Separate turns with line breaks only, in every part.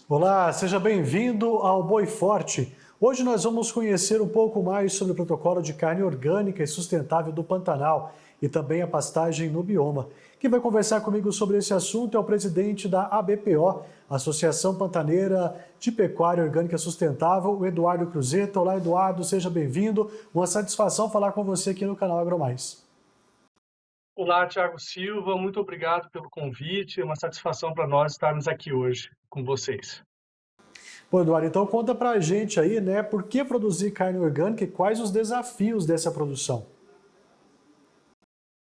Olá, seja bem-vindo ao Boi Forte. Hoje nós vamos conhecer um pouco mais sobre o protocolo de carne orgânica e sustentável do Pantanal e também a pastagem no bioma. Quem vai conversar comigo sobre esse assunto é o presidente da ABPO, Associação Pantaneira de Pecuária Orgânica Sustentável, o Eduardo Cruzeta. Olá, Eduardo, seja bem-vindo. Uma satisfação falar com você aqui no canal AgroMais.
Olá, Thiago Silva, muito obrigado pelo convite. É uma satisfação para nós estarmos aqui hoje com vocês.
Bom, Eduardo, então conta pra gente aí, né, por que produzir carne orgânica e quais os desafios dessa produção?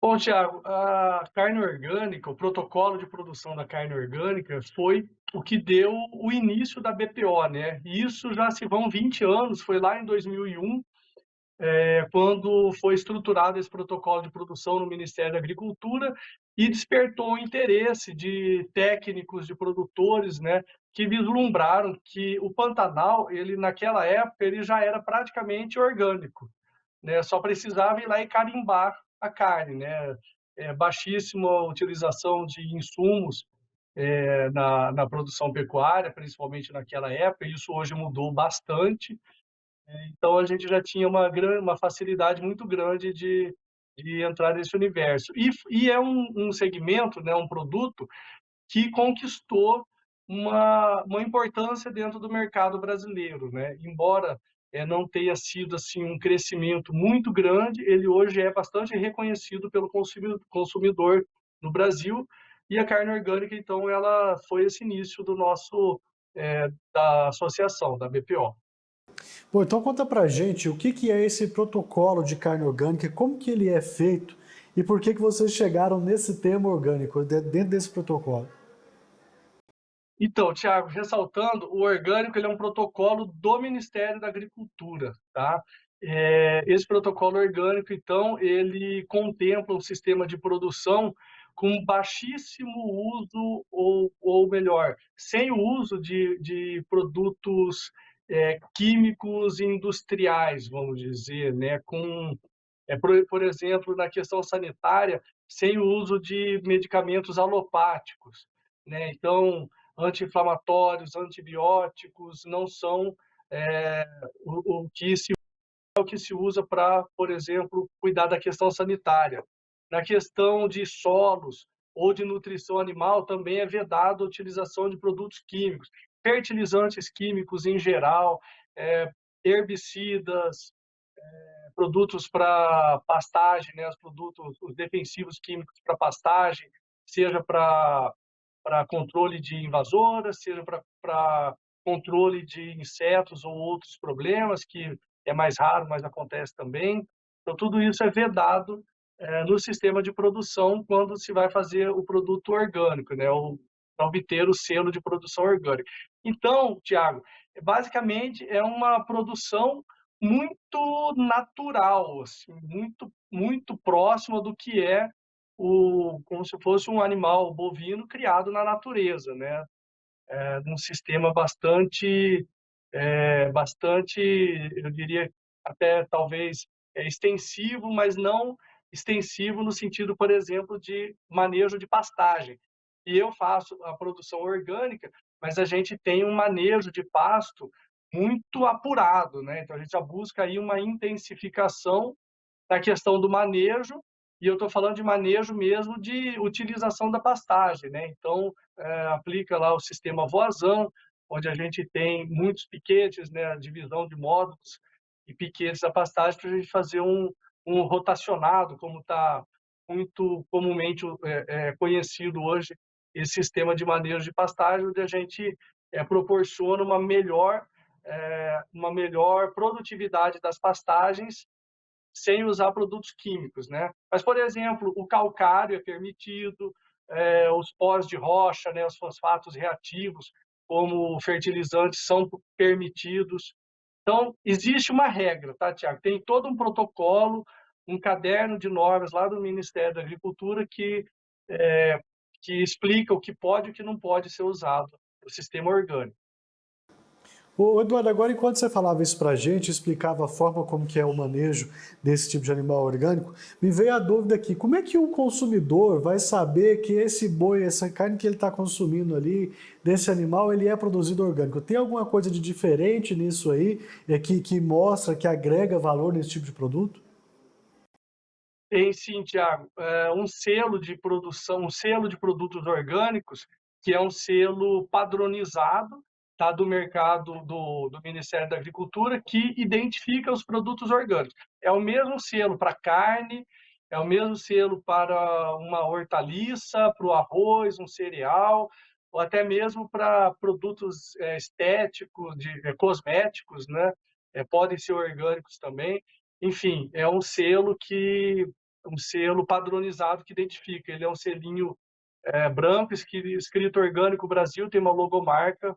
Bom, Thiago, a carne orgânica, o protocolo de produção da carne orgânica foi o que deu o início da BPO, né? E isso já se vão 20 anos, foi lá em 2001, quando foi estruturado esse protocolo de produção no Ministério da Agricultura e despertou o interesse de técnicos, de produtores, né, que vislumbraram que o Pantanal, ele naquela época, ele já era praticamente orgânico, né, só precisava ir lá e carimbar a carne, né, baixíssima utilização de insumos na produção pecuária, principalmente naquela época, isso hoje mudou bastante, então a gente já tinha uma facilidade muito grande de entrar nesse universo. E é um segmento, né, um produto que conquistou uma importância dentro do mercado brasileiro, né? Embora não tenha sido assim um crescimento muito grande, ele hoje é bastante reconhecido pelo consumidor no Brasil. E a carne orgânica, então, ela foi esse início do nosso da associação, da BPO.
Bom, então conta pra gente o que é esse protocolo de carne orgânica, como que ele é feito e por que vocês chegaram nesse termo orgânico, dentro desse protocolo.
Então, Thiago, ressaltando, o orgânico ele é um protocolo do Ministério da Agricultura, tá? Esse protocolo orgânico, então, ele contempla um sistema de produção com baixíssimo uso, ou melhor, sem o uso de produtos químicos industriais, vamos dizer, né? Por exemplo, na questão sanitária, sem o uso de medicamentos alopáticos, né? Então, anti-inflamatórios, antibióticos não são é, o que se usa para, por exemplo, cuidar da questão sanitária. Na questão de solos ou de nutrição animal, também é vedado a utilização de produtos químicos, fertilizantes químicos em geral, herbicidas, produtos para pastagem, né, os defensivos químicos para pastagem, seja para controle de invasoras, seja para controle de insetos ou outros problemas, que é mais raro, mas acontece também. Então, tudo isso é vedado no sistema de produção quando se vai fazer o produto orgânico, né, para obter o selo de produção orgânica. Então, Tiago, basicamente é uma produção muito natural, assim, muito próxima do que é como se fosse um animal bovino criado na natureza, né? Num sistema bastante, eu diria até talvez extensivo, mas não extensivo no sentido, por exemplo, de manejo de pastagem. E eu faço a produção orgânica, mas a gente tem um manejo de pasto muito apurado, né? Então a gente já busca aí uma intensificação na questão do manejo, e eu estou falando de manejo mesmo de utilização da pastagem, né? Então, aplica lá o sistema Voazão, onde a gente tem muitos piquetes, né? A divisão de módulos e piquetes da pastagem para a gente fazer um rotacionado, como está muito comumente conhecido hoje, esse sistema de manejo de pastagem, onde a gente proporciona uma melhor produtividade das pastagens sem usar produtos químicos, né? Mas, por exemplo, o calcário é permitido, os pós de rocha, né, os fosfatos reativos, como fertilizantes, são permitidos. Então, existe uma regra, tá, Tiago? Tem todo um protocolo, um caderno de normas lá do Ministério da Agricultura é, que explica o que pode e o que não pode ser usado no sistema orgânico.
Ô, Eduardo, agora enquanto você falava isso para a gente, explicava a forma como que é o manejo desse tipo de animal orgânico, me veio a dúvida aqui, como é que o consumidor vai saber que esse boi, essa carne que ele está consumindo ali, desse animal, ele é produzido orgânico? Tem alguma coisa de diferente nisso aí, que mostra, que agrega valor nesse tipo de produto?
Tem sim, Tiago, um selo de produção, um selo de produtos orgânicos, que é um selo padronizado, tá, do mercado do Ministério da Agricultura, que identifica os produtos orgânicos. É o mesmo selo para carne, é o mesmo selo para uma hortaliça, para o arroz, um cereal, ou até mesmo para produtos estéticos, cosméticos, né? Podem ser orgânicos também. Enfim, é um selo padronizado que identifica. Ele é um selinho branco, escrito Orgânico Brasil, tem uma logomarca,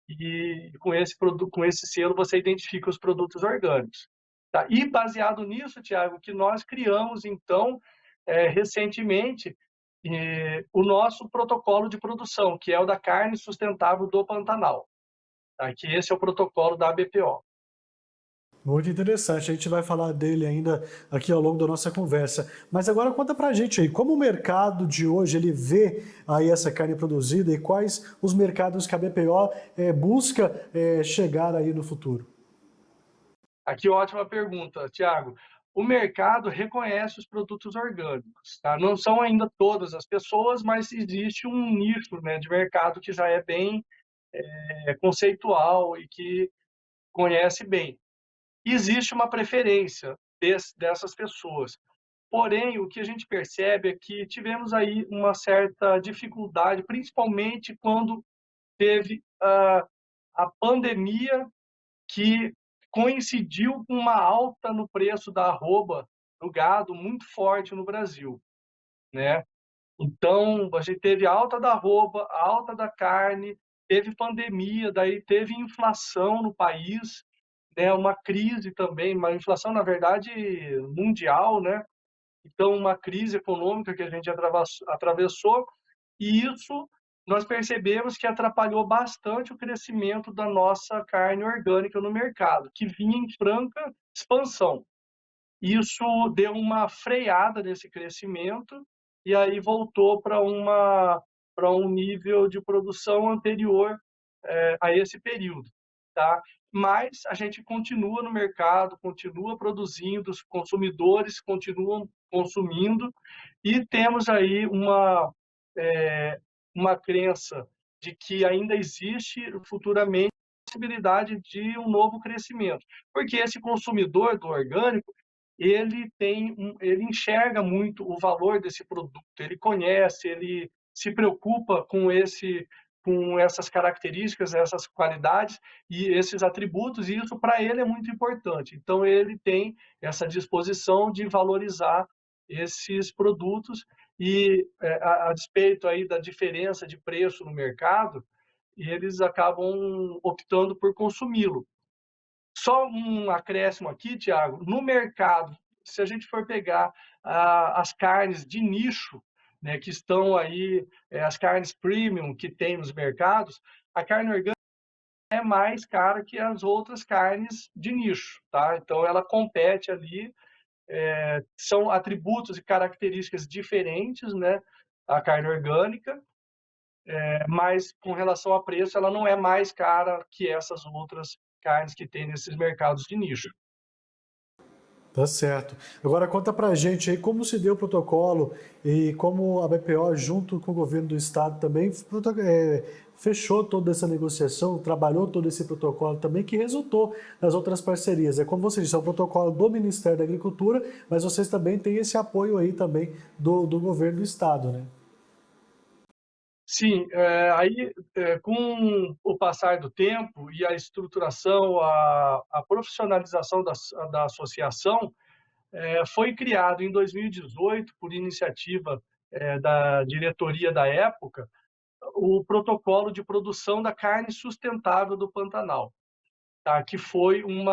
e com esse selo você identifica os produtos orgânicos. Tá? E baseado nisso, Tiago, que nós criamos, então, recentemente, o nosso protocolo de produção, que é o da carne sustentável do Pantanal. Tá? Que esse é o protocolo da ABPO.
Muito interessante, a gente vai falar dele ainda aqui ao longo da nossa conversa. Mas agora conta pra gente aí, como o mercado de hoje ele vê aí essa carne produzida e quais os mercados que a BPO busca chegar aí no futuro?
Aqui, ótima pergunta, Tiago. O mercado reconhece os produtos orgânicos, tá? Não são ainda todas as pessoas, mas existe um nicho, né, de mercado que já é bem conceitual e que conhece bem. Existe uma preferência dessas pessoas. Porém, o que a gente percebe é que tivemos aí uma certa dificuldade, principalmente quando teve a pandemia, que coincidiu com uma alta no preço da arroba do gado muito forte no Brasil, né? Então, a gente teve alta da arroba, alta da carne, teve pandemia, daí teve inflação no país, né? Uma crise também, uma inflação, na verdade, mundial, né? Então, uma crise econômica que a gente atravessou, e isso nós percebemos que atrapalhou bastante o crescimento da nossa carne orgânica no mercado, que vinha em franca expansão. Isso deu uma freada nesse crescimento e aí voltou para um nível de produção anterior a esse período, tá? Mas a gente continua no mercado, continua produzindo, os consumidores continuam consumindo, e temos aí uma crença de que ainda existe futuramente a possibilidade de um novo crescimento, porque esse consumidor do orgânico, ele enxerga muito o valor desse produto, ele conhece, ele se preocupa com essas características, essas qualidades e esses atributos, e isso para ele é muito importante. Então ele tem essa disposição de valorizar esses produtos, e a despeito aí da diferença de preço no mercado, eles acabam optando por consumi-lo. Só um acréscimo aqui, Tiago, no mercado, se a gente for pegar as carnes de nicho, né, que estão aí, as carnes premium que tem nos mercados, a carne orgânica é mais cara que as outras carnes de nicho, tá? Então ela compete ali, são atributos e características diferentes, né? A carne orgânica, mas com relação a preço, ela não é mais cara que essas outras carnes que tem nesses mercados de nicho.
Tá certo. Agora conta pra gente aí como se deu o protocolo e como a BPO, junto com o governo do estado, também fechou toda essa negociação, trabalhou todo esse protocolo também, que resultou nas outras parcerias. É como você disse, é um protocolo do Ministério da Agricultura, mas vocês também têm esse apoio aí também do governo do estado, né?
Sim, com o passar do tempo e a estruturação, a profissionalização da associação, foi criado em 2018, por iniciativa da diretoria da época, o protocolo de produção da carne sustentável do Pantanal, tá? Que foi um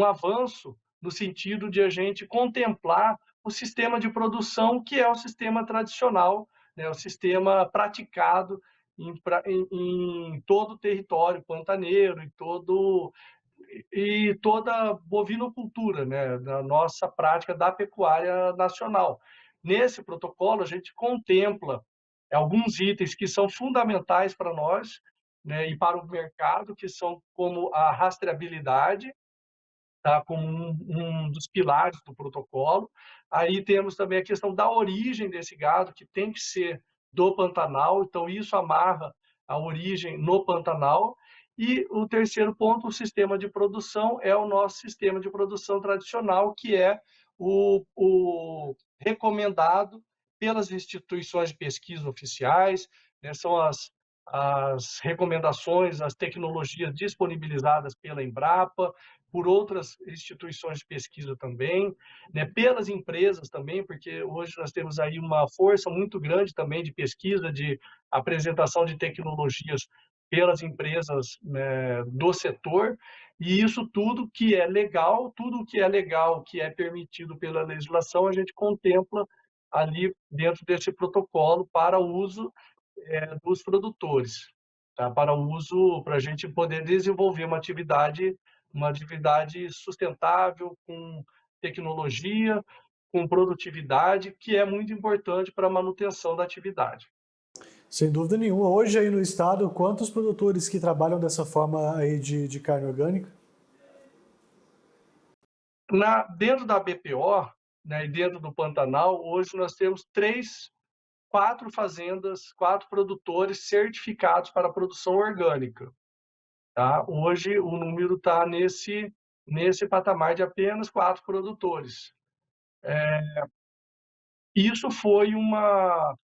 avanço no sentido de a gente contemplar o sistema de produção, que é o sistema tradicional, né, o sistema praticado em todo o território pantaneiro e toda a bovinocultura, né, da nossa prática da pecuária nacional. Nesse protocolo, a gente contempla alguns itens que são fundamentais para nós, né, e para o mercado, que são como a rastreabilidade, tá, como um dos pilares do protocolo. Aí temos também a questão da origem desse gado, que tem que ser do Pantanal, então isso amarra a origem no Pantanal. E o terceiro ponto, o sistema de produção, é o nosso sistema de produção tradicional, que é o recomendado pelas instituições de pesquisa oficiais, né, são as recomendações, as tecnologias disponibilizadas pela Embrapa, por outras instituições de pesquisa também, né, pelas empresas também, porque hoje nós temos aí uma força muito grande também de pesquisa, de apresentação de tecnologias pelas empresas, né, do setor, e isso tudo que é legal, que é permitido pela legislação, a gente contempla ali dentro desse protocolo para uso dos produtores, tá? Para o uso, para a gente poder desenvolver uma atividade sustentável, com tecnologia, com produtividade, que é muito importante para a manutenção da atividade.
Sem dúvida nenhuma. Hoje aí no estado, quantos produtores que trabalham dessa forma aí de carne orgânica?
Dentro da BPO, né, e dentro do Pantanal, hoje nós temos quatro fazendas, quatro produtores certificados para a produção orgânica. Tá? Hoje o número está nesse patamar de apenas quatro produtores. Isso foi uma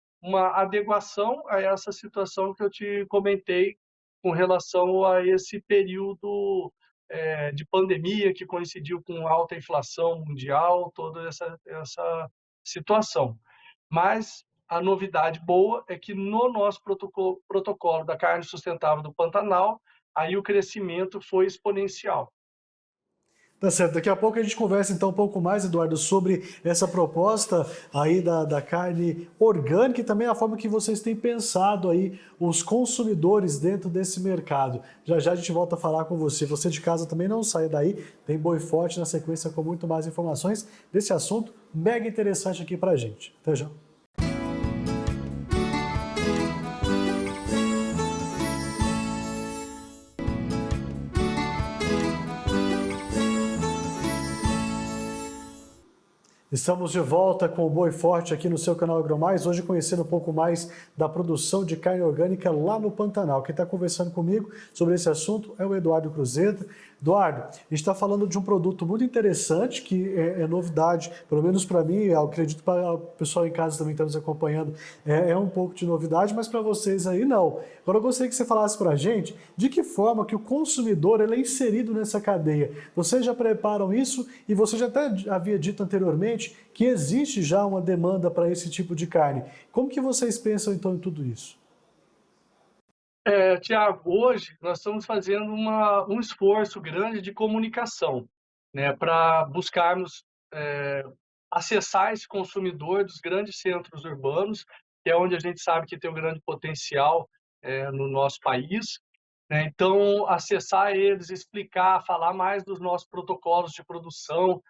adequação a essa situação que eu te comentei com relação a esse período de pandemia que coincidiu com alta inflação mundial, toda essa situação. Mas a novidade boa é que no nosso protocolo da carne sustentável do Pantanal, aí o crescimento foi exponencial.
Tá certo, daqui a pouco a gente conversa então um pouco mais, Eduardo, sobre essa proposta aí da carne orgânica e também a forma que vocês têm pensado aí os consumidores dentro desse mercado. Já já a gente volta a falar com você. Você de casa também não saia daí, tem Boi Forte na sequência com muito mais informações desse assunto mega interessante aqui pra gente. Até já. Estamos de volta com o Boi Forte aqui no seu canal AgroMais, hoje conhecendo um pouco mais da produção de carne orgânica lá no Pantanal. Quem está conversando comigo sobre esse assunto é o Eduardo Cruzeta. Eduardo, a gente está falando de um produto muito interessante, que é novidade, pelo menos para mim, eu acredito para o pessoal em casa também que está nos acompanhando, é um pouco de novidade, mas para vocês aí não. Agora eu gostaria que você falasse para a gente de que forma que o consumidor ele é inserido nessa cadeia. Vocês já preparam isso e você já até havia dito anteriormente que existe já uma demanda para esse tipo de carne. Como que vocês pensam então em tudo isso?
Tiago, hoje nós estamos fazendo um esforço grande de comunicação, né, para buscarmos acessar esse consumidor dos grandes centros urbanos, que é onde a gente sabe que tem um grande potencial no nosso país, né? Então, acessar eles, explicar, falar mais dos nossos protocolos de produção,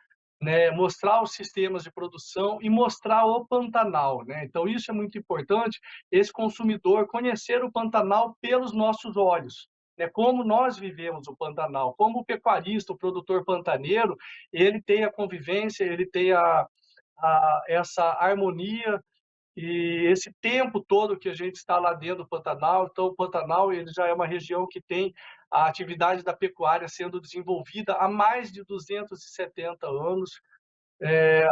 né, mostrar os sistemas de produção e mostrar o Pantanal, né? Então isso é muito importante, esse consumidor conhecer o Pantanal pelos nossos olhos, né? Como nós vivemos o Pantanal, como o pecuarista, o produtor pantaneiro, ele tem a convivência, ele tem essa harmonia e esse tempo todo que a gente está lá dentro do Pantanal. Então o Pantanal ele já é uma região que tem a atividade da pecuária sendo desenvolvida há mais de 270 anos,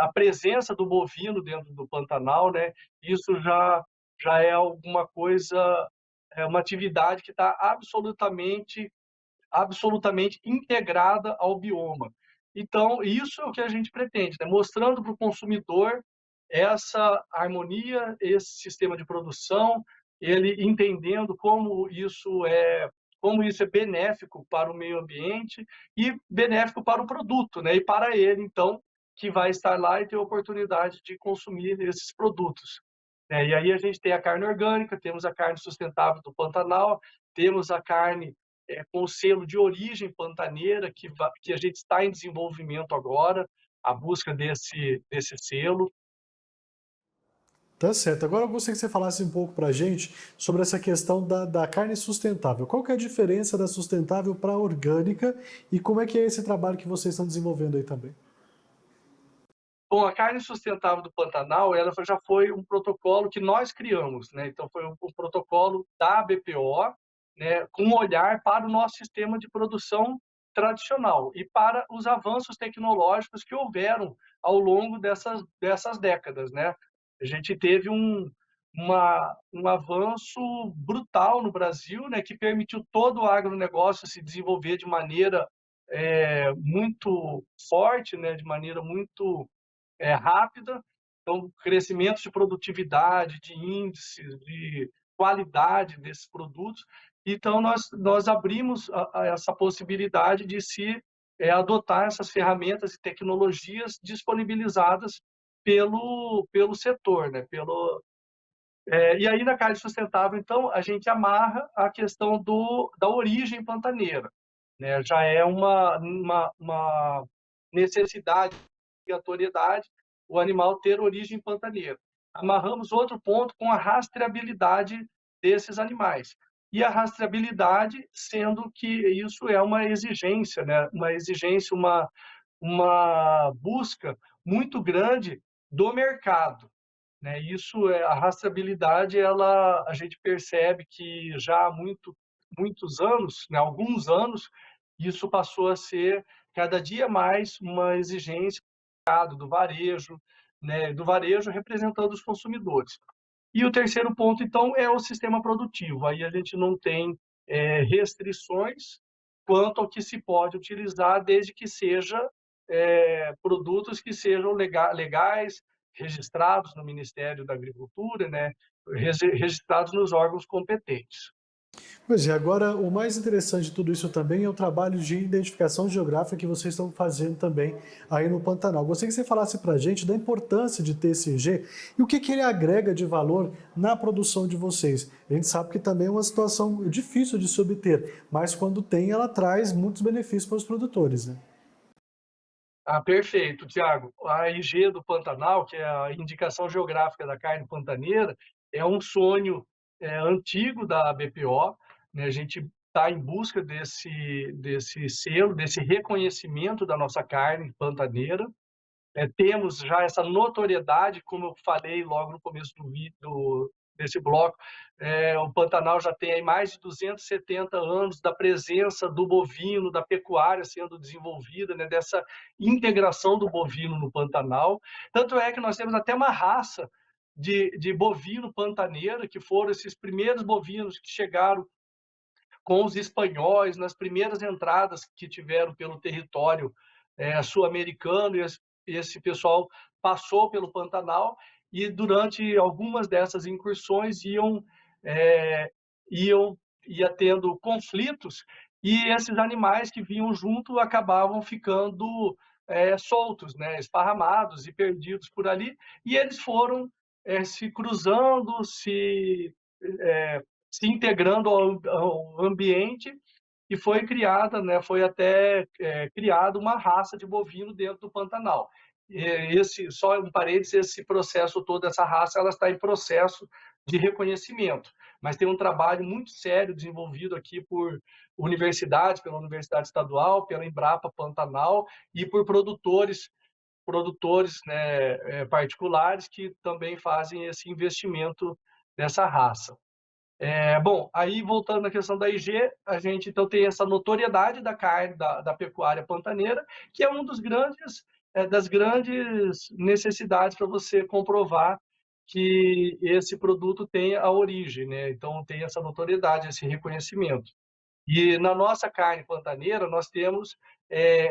a presença do bovino dentro do Pantanal, né? Isso já é alguma coisa, é uma atividade que está absolutamente integrada ao bioma. Então, isso é o que a gente pretende, né? Mostrando para o consumidor essa harmonia, esse sistema de produção, ele entendendo como isso é benéfico para o meio ambiente e benéfico para o produto, né? E para ele, então, que vai estar lá e ter a oportunidade de consumir esses produtos. E aí a gente tem a carne orgânica, temos a carne sustentável do Pantanal, temos a carne com o selo de origem pantaneira, que a gente está em desenvolvimento agora, a busca desse selo.
Tá certo. Agora eu gostaria que você falasse um pouco para a gente sobre essa questão da carne sustentável. Qual que é a diferença da sustentável para a orgânica e como é que é esse trabalho que vocês estão desenvolvendo aí também?
Bom, a carne sustentável do Pantanal, ela já foi um protocolo que nós criamos, né? Então foi um protocolo da BPO, né, com um olhar para o nosso sistema de produção tradicional e para os avanços tecnológicos que houveram ao longo dessas décadas, né? A gente teve um avanço brutal no Brasil, né, que permitiu todo o agronegócio se desenvolver de maneira muito forte, né, de maneira muito rápida, então crescimento de produtividade, de índices, de qualidade desses produtos. Então nós abrimos essa possibilidade de se adotar essas ferramentas e tecnologias disponibilizadas pelo setor, né? E aí na carne sustentável, então, a gente amarra a questão da origem pantaneira, né? Já é uma necessidade, obrigatoriedade, o animal ter origem pantaneira. Amarramos outro ponto com a rastreabilidade desses animais. E a rastreabilidade, sendo que isso é uma exigência, né? Uma exigência, uma busca muito grande do mercado, né? Isso é a rastreabilidade, ela a gente percebe que já há muitos anos, né, alguns anos, isso passou a ser cada dia mais uma exigência do varejo, né, do varejo representando os consumidores. E o terceiro ponto, então, é o sistema produtivo. Aí a gente não tem restrições quanto ao que se pode utilizar, desde que seja produtos que sejam legais, registrados no Ministério da Agricultura, né, registrados nos órgãos competentes.
Pois é, agora o mais interessante de tudo isso também é o trabalho de identificação geográfica que vocês estão fazendo também aí no Pantanal. Gostaria que você falasse para a gente da importância de ter esse IG e o que, que ele agrega de valor na produção de vocês. A gente sabe que também é uma situação difícil de se obter, mas quando tem, ela traz muitos benefícios para os produtores, né?
Ah, perfeito, Tiago. A IG do Pantanal, que é a indicação geográfica da carne pantaneira, é um sonho antigo da BPO, né? A gente está em busca desse selo, desse reconhecimento da nossa carne pantaneira. Temos já essa notoriedade, como eu falei logo no começo desse bloco, o Pantanal já tem aí mais de 270 anos da presença do bovino, da pecuária sendo desenvolvida, né, dessa integração do bovino no Pantanal. Tanto é que nós temos até uma raça de bovino pantaneiro, que foram esses primeiros bovinos que chegaram com os espanhóis nas primeiras entradas que tiveram pelo território sul-americano, e esse pessoal passou pelo Pantanal e durante algumas dessas incursões é, iam ia tendo conflitos e esses animais que vinham junto acabavam ficando soltos, né, esparramados e perdidos por ali, e eles foram se cruzando, é, se integrando ao ambiente e foi criada, né, foi até criada uma raça de bovino dentro do Pantanal. Só um parênteses, esse processo todo, essa raça, ela está em processo de reconhecimento, mas tem um trabalho muito sério desenvolvido aqui por universidades, pela Universidade Estadual, pela Embrapa Pantanal e por produtores né, particulares que também fazem esse investimento nessa raça. Bom, aí voltando à questão da IG, a gente então tem essa notoriedade da carne da pecuária pantaneira, que é um das grandes necessidades para você comprovar que esse produto tem a origem, né? Então tem essa notoriedade, esse reconhecimento. E na nossa carne pantaneira, nós temos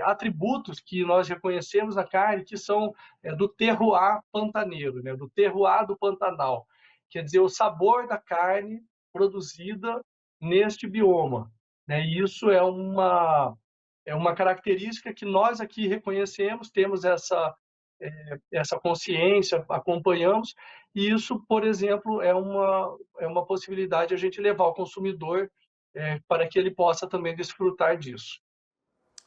atributos que nós reconhecemos na carne que são do terroir pantaneiro, né? Do terroir do Pantanal. Quer dizer, o sabor da carne produzida neste bioma, né? E isso é uma característica que nós aqui reconhecemos, temos essa consciência, acompanhamos, e isso, por exemplo, é uma possibilidade a gente levar o consumidor para que ele possa também desfrutar disso.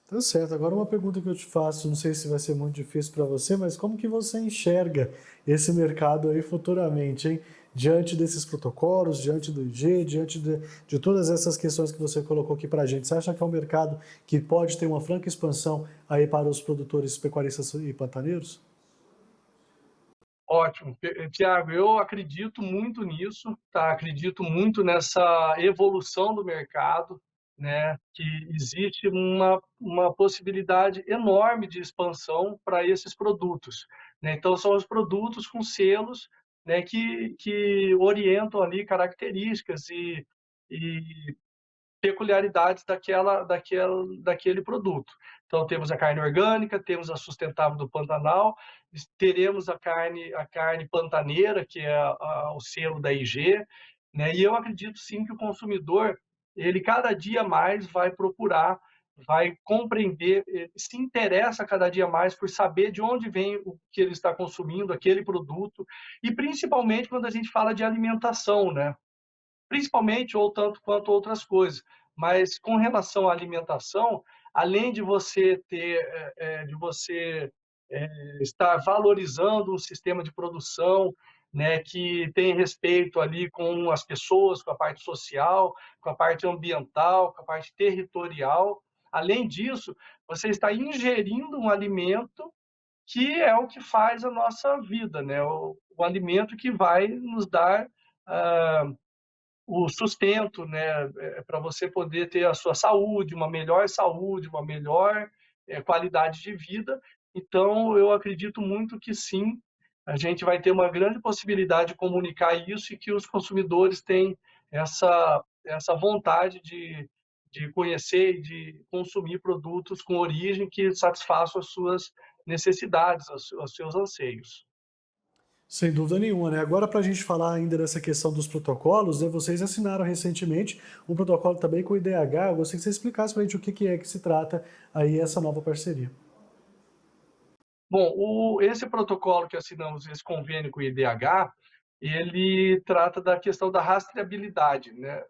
Tá certo. Agora uma pergunta que eu te faço, não sei se vai ser muito difícil para você, mas como que você enxerga esse mercado aí futuramente, hein? Diante desses protocolos, diante do IG, diante de todas essas questões que você colocou aqui para a gente. Você acha que é um mercado que pode ter uma franca expansão aí para os produtores pecuaristas e pantaneiros?
Ótimo. Tiago, eu acredito muito nisso, tá? Acredito muito nessa evolução do mercado, né? Que existe uma possibilidade enorme de expansão para esses produtos, né? Então, são os produtos com selos, né? Que orientam ali características e peculiaridades daquele produto. Então, temos a carne orgânica, temos a sustentável do Pantanal, teremos a carne pantaneira, que é o selo da IG, né? E eu acredito sim que o consumidor, ele cada dia mais vai procurar, vai compreender, se interessa cada dia mais por saber de onde vem o que ele está consumindo, aquele produto, e principalmente quando a gente fala de alimentação, né? Principalmente ou tanto quanto outras coisas. Mas com relação à alimentação, além de você ter, de você estar valorizando um sistema de produção, né, que tem respeito ali com as pessoas, com a parte social, com a parte ambiental, com a parte territorial. Além disso, você está ingerindo um alimento que é o que faz a nossa vida, né? O alimento que vai nos dar o sustento, né, para você poder ter a sua saúde, uma melhor qualidade de vida. Então, eu acredito muito que sim, a gente vai ter uma grande possibilidade de comunicar isso e que os consumidores têm essa vontade de conhecer e de consumir produtos com origem que satisfaçam as suas necessidades, os seus anseios.
Sem dúvida nenhuma, né? Agora, para a gente falar ainda dessa questão dos protocolos, né, vocês assinaram recentemente um protocolo também com o IDH. Eu gostaria que você explicasse para a gente o que é que se trata aí essa nova parceria.
Bom, esse protocolo que assinamos, esse convênio com o IDH, ele trata da questão da rastreabilidade, né?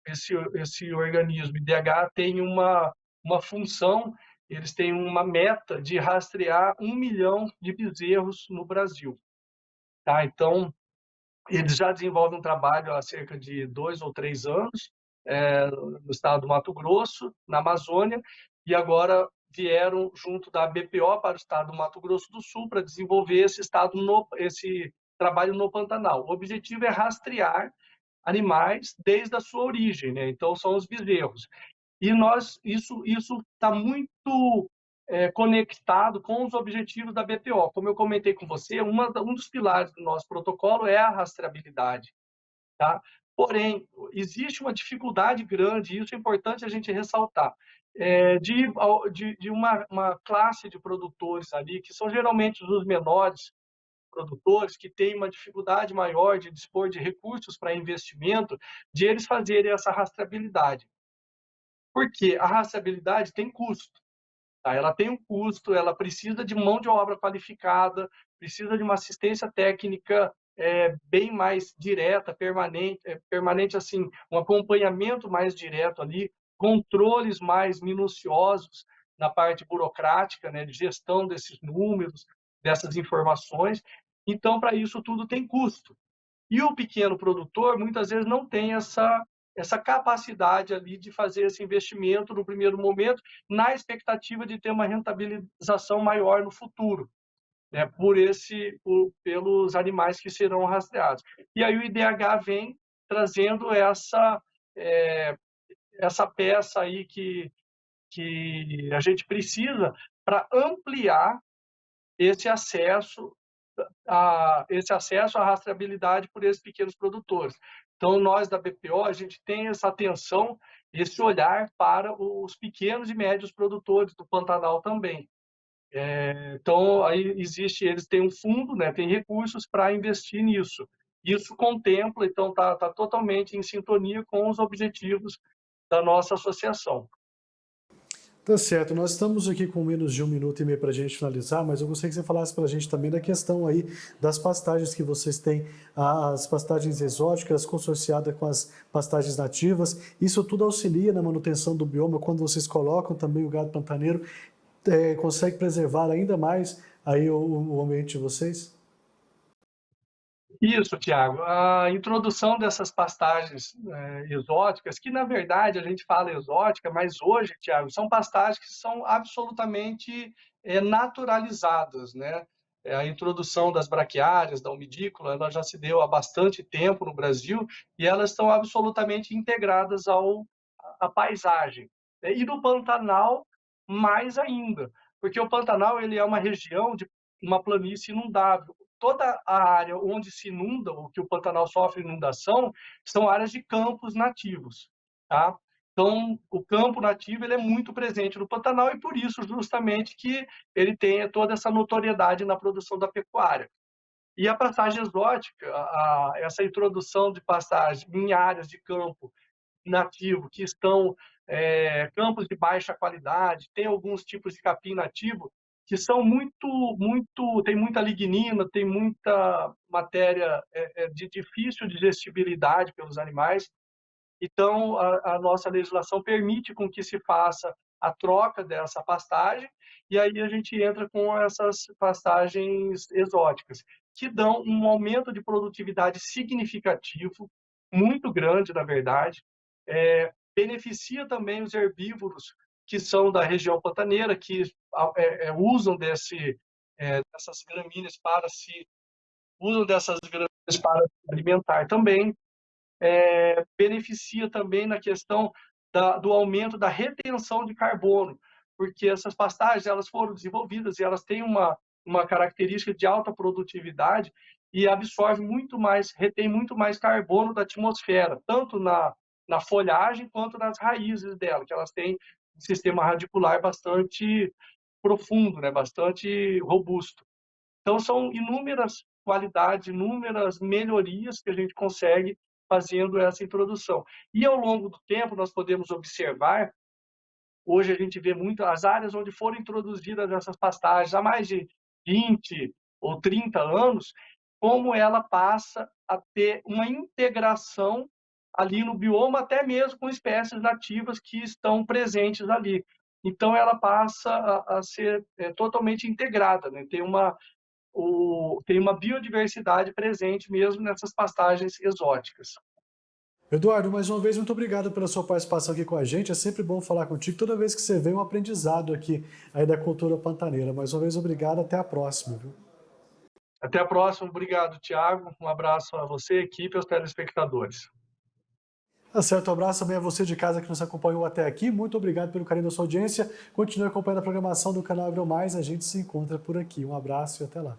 Esse organismo IDH tem uma função, eles têm uma meta de rastrear 1 milhão de bezerros no Brasil, tá? Então, eles já desenvolvem um trabalho há cerca de 2 ou 3 anos, no estado do Mato Grosso, na Amazônia, e agora vieram junto da BPO para o estado do Mato Grosso do Sul para desenvolver esse trabalho no Pantanal. O objetivo é rastrear animais desde a sua origem, né? Então são os bezerros. E isso está muito conectado com os objetivos da BPO. Como eu comentei com você, um dos pilares do nosso protocolo é a rastreabilidade, tá? Porém, existe uma dificuldade grande, e isso é importante a gente ressaltar, de uma classe de produtores ali, que são geralmente os menores produtores, que têm uma dificuldade maior de dispor de recursos para investimento, de eles fazerem essa rastreabilidade. Porque a rastreabilidade tem custo. Tá? Ela tem um custo, ela precisa de mão de obra qualificada, precisa de uma assistência técnica bem mais direta, permanente assim, um acompanhamento mais direto ali, controles mais minuciosos na parte burocrática, né, de gestão desses números, dessas informações. Então, para isso tudo tem custo. E o pequeno produtor, muitas vezes, não tem essa capacidade ali de fazer esse investimento no primeiro momento, na expectativa de ter uma rentabilização maior no futuro, né, pelos animais que serão rastreados. E aí o IDH vem trazendo é, essa peça aí que a gente precisa para ampliar esse acesso esse acesso à rastreabilidade por esses pequenos produtores. Então, nós da BPO, a gente tem essa atenção, esse olhar para os pequenos e médios produtores do Pantanal também. Então, aí eles têm um fundo, né, tem recursos para investir nisso. Isso contempla, então, está totalmente em sintonia com os objetivos da nossa associação.
Tá certo, nós estamos aqui com menos de 1 minuto e meio para a gente finalizar, mas eu gostaria que você falasse para a gente também da questão aí das pastagens que vocês têm, as pastagens exóticas consorciadas com as pastagens nativas. Isso tudo auxilia na manutenção do bioma quando vocês colocam também o gado pantaneiro, consegue preservar ainda mais aí o ambiente de vocês?
Isso, Tiago. A introdução dessas pastagens exóticas, que na verdade a gente fala exótica, mas hoje, Tiago, são pastagens que são absolutamente naturalizadas, né? A introdução das braquiárias, da umidícola, ela já se deu há bastante tempo no Brasil e elas estão absolutamente integradas à paisagem. E no Pantanal, mais ainda, porque o Pantanal ele é uma região de uma planície inundável. Toda a área onde se inunda, ou que o Pantanal sofre inundação, são áreas de campos nativos, tá? Então, o campo nativo ele é muito presente no Pantanal e por isso, justamente, que ele tem toda essa notoriedade na produção da pecuária. E a pastagem exótica, essa introdução de pastagem em áreas de campo nativo, que estão campos de baixa qualidade, tem alguns tipos de capim nativo que são tem muita lignina, tem muita matéria de difícil digestibilidade pelos animais. Então, a nossa legislação permite com que se faça a troca dessa pastagem, e aí a gente entra com essas pastagens exóticas, que dão um aumento de produtividade significativo, muito grande, na verdade, beneficia também os herbívoros que são da região pantaneira, que usam dessas gramíneas para se alimentar também, beneficia também na questão do aumento da retenção de carbono, porque essas pastagens elas foram desenvolvidas e elas têm uma característica de alta produtividade e absorve muito mais, retém muito mais carbono da atmosfera, tanto na folhagem quanto nas raízes dela, que elas têm um sistema radicular bastante profundo, né, bastante robusto. Então, são inúmeras qualidades, inúmeras melhorias que a gente consegue fazendo essa introdução. E, ao longo do tempo, nós podemos observar, hoje a gente vê muito as áreas onde foram introduzidas essas pastagens há mais de 20 ou 30 anos, como ela passa a ter uma integração ali no bioma, até mesmo com espécies nativas que estão presentes ali. Então, ela passa a ser totalmente integrada, né? Tem uma biodiversidade presente mesmo nessas pastagens exóticas.
Eduardo, mais uma vez, muito obrigado pela sua participação aqui com a gente. É sempre bom falar contigo. Toda vez que você vem, um aprendizado aqui aí da cultura pantaneira. Mais uma vez, obrigado. Até a próxima. Viu?
Até a próxima. Obrigado, Tiago. Um abraço a você, equipe e aos telespectadores.
Tá certo, um abraço também a você de casa que nos acompanhou até aqui. Muito obrigado pelo carinho da sua audiência. Continue acompanhando a programação do canal AgroMais. A gente se encontra por aqui. Um abraço e até lá.